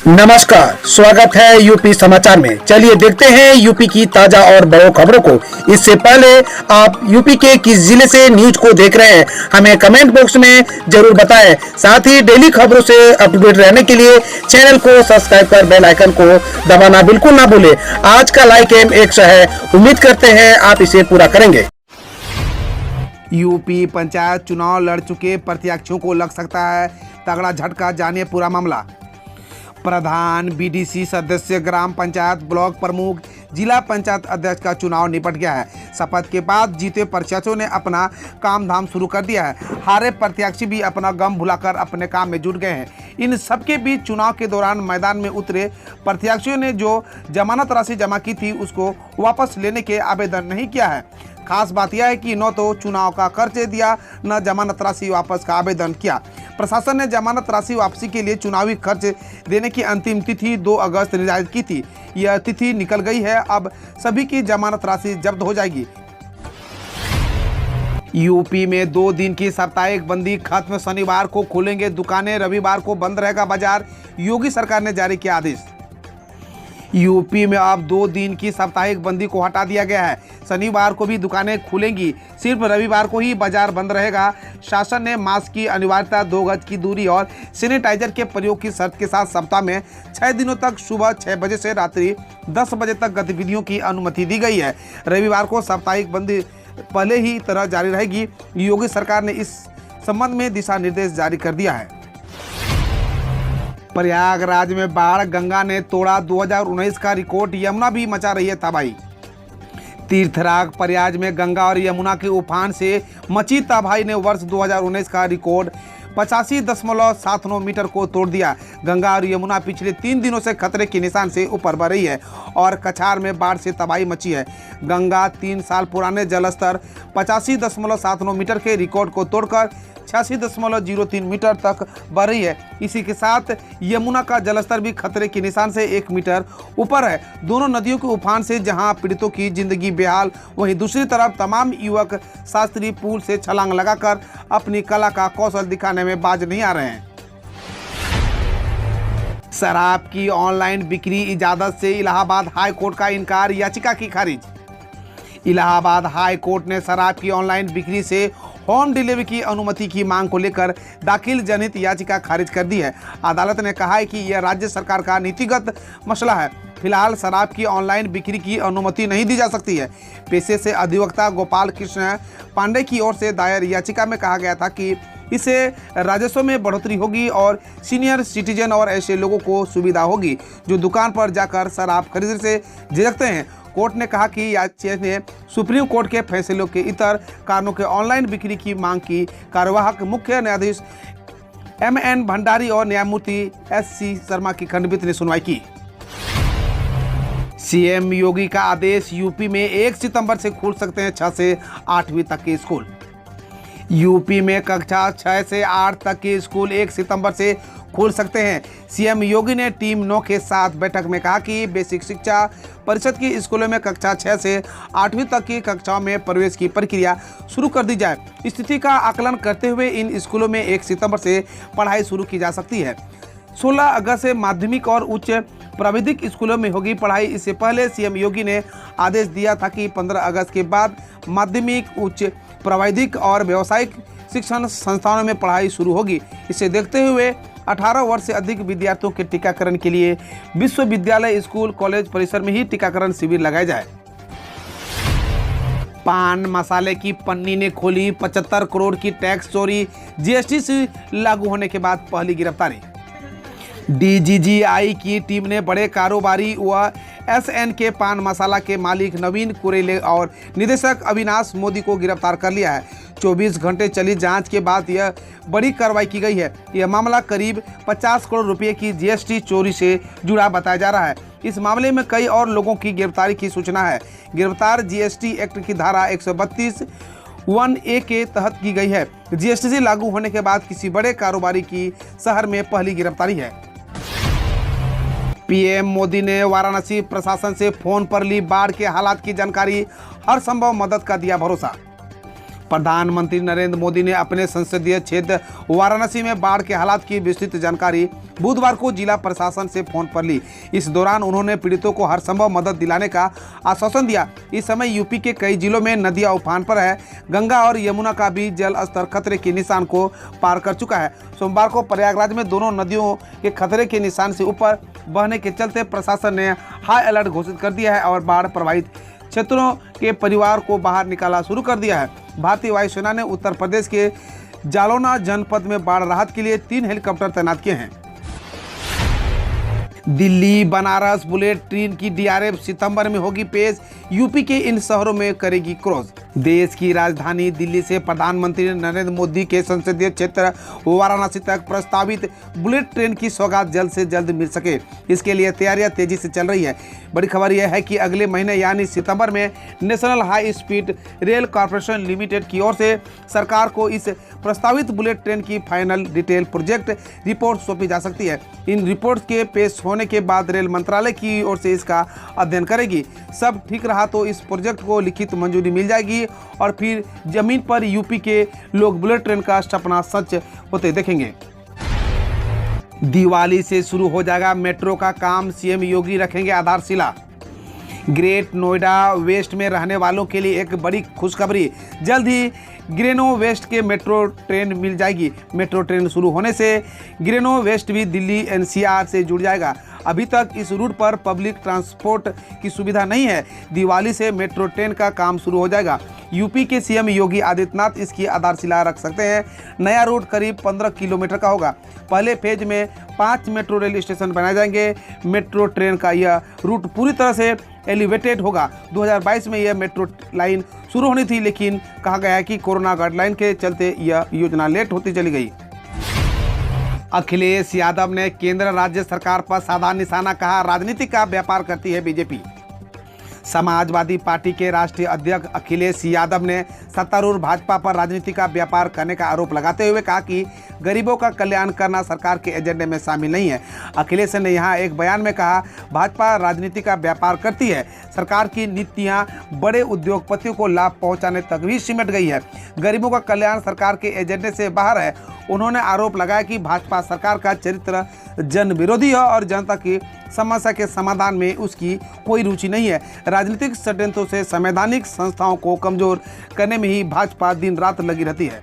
नमस्कार, स्वागत है यूपी समाचार में। चलिए देखते हैं यूपी की ताजा और बड़ों खबरों को। इससे पहले आप यूपी के किस जिले से न्यूज को देख रहे हैं, हमें कमेंट बॉक्स में जरूर बताएं। साथ ही डेली खबरों से अपडेट रहने के लिए चैनल को सब्सक्राइब कर बेल आइकन को दबाना बिल्कुल ना भूलें। आज का लाइक एम 100 है, उम्मीद करते हैं आप इसे पूरा करेंगे। यूपी पंचायत चुनाव लड़ चुके प्रत्याशियों को लग सकता है तगड़ा झटका, जानिए पूरा मामला। प्रधान, बीडीसी सदस्य, ग्राम पंचायत, ब्लॉक प्रमुख, जिला पंचायत अध्यक्ष का चुनाव निपट गया है। शपथ के बाद जीते प्रत्याशियों ने अपना काम धाम शुरू कर दिया है। हारे प्रत्याशी भी अपना गम भुलाकर अपने काम में जुट गए हैं। इन सबके बीच चुनाव के दौरान मैदान में उतरे प्रत्याशियों ने जो जमानत राशि जमा की थी उसको वापस लेने के आवेदन नहीं किया है। खास बात यह है कि न तो चुनाव का खर्च दिया, न जमानत राशि वापस का आवेदन किया। प्रशासन ने जमानत राशि वापसी के लिए चुनावी खर्च देने की अंतिम तिथि 2 अगस्त निर्धारित की थी। यह तिथि निकल गई है, अब सभी की जमानत राशि जब्त हो जाएगी। यूपी में 2 दिन की साप्ताहिक बंदी खत्म, शनिवार को खुलेंगे दुकानें, रविवार को बंद रहेगा बाजार। योगी सरकार ने जारी किया आदेश। यूपी में अब 2 दिन की साप्ताहिक बंदी को हटा दिया गया है। शनिवार को भी दुकानें खुलेंगी, सिर्फ रविवार को ही बाजार बंद रहेगा। शासन ने मास्क की अनिवार्यता, 2 गज की दूरी और सैनिटाइजर के प्रयोग की शर्त के साथ सप्ताह में 6 दिनों तक सुबह 6 बजे से रात्रि 10 बजे तक गतिविधियों की अनुमति दी गई है। रविवार को साप्ताहिक बंदी पहले ही तरह जारी रहेगी। योगी सरकार ने इस संबंध में दिशा निर्देश जारी कर दिया है। प्रयागराज में बाढ़, गंगा ने तोड़ा 2019 का रिकॉर्ड, यमुना भी मचा रही है तबाही। तीर्थराज प्रयाग में गंगा और यमुना के उफान से मची तबाही ने वर्ष 2019 का रिकॉर्ड 85.79 मीटर को तोड़ दिया। गंगा और यमुना पिछले 3 दिनों से खतरे के निशान से ऊपर बढ़ रही है और कछार में बाढ़ से तबाही मची है। गंगा 3 साल पुराने जलस्तर 85.79 मीटर के रिकॉर्ड को तोड़कर 86.03 मीटर तक बढ़ रही है। इसी के साथ यमुना का जलस्तर भी खतरे के निशान से 1 मीटर ऊपर है। दोनों नदियों के उफान से जहां पीड़ितों की जिंदगी बेहाल, वहीं दूसरी तरफ तमाम युवक शास्त्रीय पुल से छलांग लगाकर अपनी कला का कौशल दिखाने में बाज नहीं आ रहे हैं। शराब की ऑनलाइन बिक्री इजाजत से इलाहाबाद हाई कोर्ट का इनकार, याचिका की खारिज। इलाहाबाद हाई कोर्ट ने शराब की ऑनलाइन बिक्री से होम डिलीवरी की अनुमति की मांग को लेकर दाखिल जनहित याचिका खारिज कर दी है। अदालत ने कहा है कि यह राज्य सरकार का नीतिगत मसला है। फिलहाल शराब की ऑनलाइन बिक्री की अनुमति नहीं दी जा सकती है। पेशे से अधिवक्ता गोपाल कृष्ण पांडे की ओर से दायर याचिका में कहा गया था कि इससे राजस्व में बढ़ोतरी होगी और सीनियर सिटीजन और ऐसे लोगों को सुविधा होगी जो दुकान पर जाकर शराब खरीदने से झिझकते हैं। कोर्ट ने कहा कि याचिका ने सुप्रीम कोर्ट के फैसलों के इतर कारणों के ऑनलाइन बिक्री की मांग की। कार्यवाहक मुख्य न्यायाधीश MN भंडारी और न्यायमूर्ति SC शर्मा की खंडपीठ ने सुनवाई की। CM योगी का आदेश, यूपी में 1 सितंबर से खुल सकते हैं 6 से 8वीं तक के स्कूल। यूपी में कक्षा 6 से 8 तक के स्कूल 1 सितंबर से खुल सकते हैं। CM योगी ने टीम 9 के साथ बैठक में कहा कि बेसिक शिक्षा परिषद की स्कूलों में कक्षा 6 से 8वीं तक की कक्षाओं में प्रवेश की प्रक्रिया शुरू कर दी जाए। स्थिति का आकलन करते हुए इन स्कूलों में 1 सितंबर से पढ़ाई शुरू की जा सकती है। 16 अगस्त से माध्यमिक और उच्च प्राविधिक स्कूलों में होगी पढ़ाई। इससे पहले CM योगी ने आदेश दिया था कि 15 अगस्त के बाद माध्यमिक, उच्च प्राविधिक और व्यावसायिक शिक्षण संस्थानों में पढ़ाई शुरू होगी। इसे देखते हुए 18 वर्ष से अधिक विद्यार्थियों के टीकाकरण के लिए विश्वविद्यालय, स्कूल, कॉलेज परिसर में ही टीकाकरण शिविर लगाए जाए। पान मसाले की पन्नी ने खोली 75 करोड़ की टैक्स चोरी, GST से लागू होने के बाद पहली गिरफ्तारी। DGGI की टीम ने बड़े कारोबारी व SN के पान मसाला के मालिक नवीन कुरेले और निदेशक अविनाश मोदी को गिरफ्तार कर लिया है। 24 घंटे चली जांच के बाद यह बड़ी कार्रवाई की गई है। यह मामला करीब 50 करोड़ रुपए की GST चोरी से जुड़ा बताया जा रहा है। इस मामले में कई और लोगों की गिरफ्तारी की सूचना है। गिरफ्तार GST एक्ट की धारा 132(1)(a) के तहत की गई है। GST लागू होने के बाद किसी बड़े कारोबारी की शहर में पहली गिरफ्तारी है। PM मोदी ने वाराणसी प्रशासन से फोन पर ली बाढ़ के हालात की जानकारी, हर संभव मदद का दिया भरोसा। प्रधानमंत्री नरेंद्र मोदी ने अपने संसदीय क्षेत्र वाराणसी में बाढ़ के हालात की विस्तृत जानकारी बुधवार को जिला प्रशासन से फोन पर ली। इस दौरान उन्होंने पीड़ितों को हर संभव मदद दिलाने का आश्वासन दिया। इस समय यूपी के कई जिलों में नदियां उफान पर है। गंगा और यमुना का भी जल स्तर खतरे के निशान को पार कर चुका है। सोमवार को प्रयागराज में दोनों नदियों के खतरे के निशान से ऊपर बहने के चलते प्रशासन ने हाई अलर्ट घोषित कर दिया है और बाढ़ प्रभावित क्षेत्रों के परिवार को बाहर निकाला शुरू कर दिया है। भारतीय वायुसेना ने उत्तर प्रदेश के जालौना जनपद में बाढ़ राहत के लिए 3 हेलीकॉप्टर तैनात किए हैं। दिल्ली बनारस बुलेट ट्रेन की डीआरएफ सितंबर में होगी पेश। यूपी के इन शहरों में करेगी क्रॉस। देश की राजधानी दिल्ली से प्रधानमंत्री नरेंद्र मोदी के संसदीय क्षेत्र वाराणसी तक प्रस्तावित बुलेट ट्रेन की सौगात जल्द से जल्द मिल सके, इसके लिए तैयारियां तेजी से चल रही है। बड़ी खबर यह है कि अगले महीने यानी सितंबर में national high speed rail corporation limited की ओर से सरकार को इस प्रस्तावित बुलेट ट्रेन की फाइनल डिटेल प्रोजेक्ट रिपोर्ट सौंपी जा सकती है। इन रिपोर्ट के पेश होने के बाद रेल मंत्रालय की ओर से इसका अध्ययन करेगी। सब ठीक रहा तो इस प्रोजेक्ट को लिखित मंजूरी मिल जाएगी और फिर जमीन पर यूपी के लोग बुलेट ट्रेन का सपना सच होते देखेंगे। दिवाली से शुरू हो जाएगा मेट्रो का काम, सीएम योगी रखेंगे आधारशिला। ग्रेट नोएडा वेस्ट में रहने वालों के लिए एक बड़ी खुशखबरी, जल्द ही ग्रेनो वेस्ट के मेट्रो ट्रेन मिल जाएगी। मेट्रो ट्रेन शुरू होने से ग्रेनो वेस्ट भी दिल्ली एनसीआर से जुड़ जाएगा। अभी तक इस रूट पर पब्लिक ट्रांसपोर्ट की सुविधा नहीं है। दिवाली से मेट्रो ट्रेन का काम शुरू हो जाएगा। यूपी के सीएम योगी आदित्यनाथ इसकी आधारशिला रख सकते हैं। नया रूट करीब 15 किलोमीटर का होगा। पहले फेज में 5 मेट्रो रेल स्टेशन बनाए जाएंगे। मेट्रो ट्रेन का यह रूट पूरी तरह से एलिवेटेड होगा। 2022 में यह मेट्रो लाइन शुरू होनी थी, लेकिन कहा गया है कि कोरोना गाइडलाइन के चलते यह योजना लेट होती चली गई। अखिलेश यादव ने केंद्र राज्य सरकार पर साधा निशाना, कहा राजनीति का व्यापार करती है बीजेपी। समाजवादी पार्टी के राष्ट्रीय अध्यक्ष अखिलेश यादव ने सत्तारूढ़ भाजपा पर राजनीति का व्यापार करने का आरोप लगाते हुए कहा कि गरीबों का कल्याण करना सरकार के एजेंडे में शामिल नहीं है। अखिलेश ने यहां एक बयान में कहा, भाजपा राजनीति का व्यापार करती है। सरकार की नीतियां बड़े उद्योगपतियों को लाभ पहुंचाने तक भी सिमट गई है। गरीबों का कल्याण सरकार के एजेंडे से बाहर है। उन्होंने आरोप लगाया कि भाजपा सरकार का चरित्र जन विरोधी है और जनता की समस्या के समाधान में उसकी कोई रुचि नहीं है। राजनीतिक षड्यंत्रों से संवैधानिक संस्थाओं को कमजोर करने में ही भाजपा दिन रात लगी रहती है।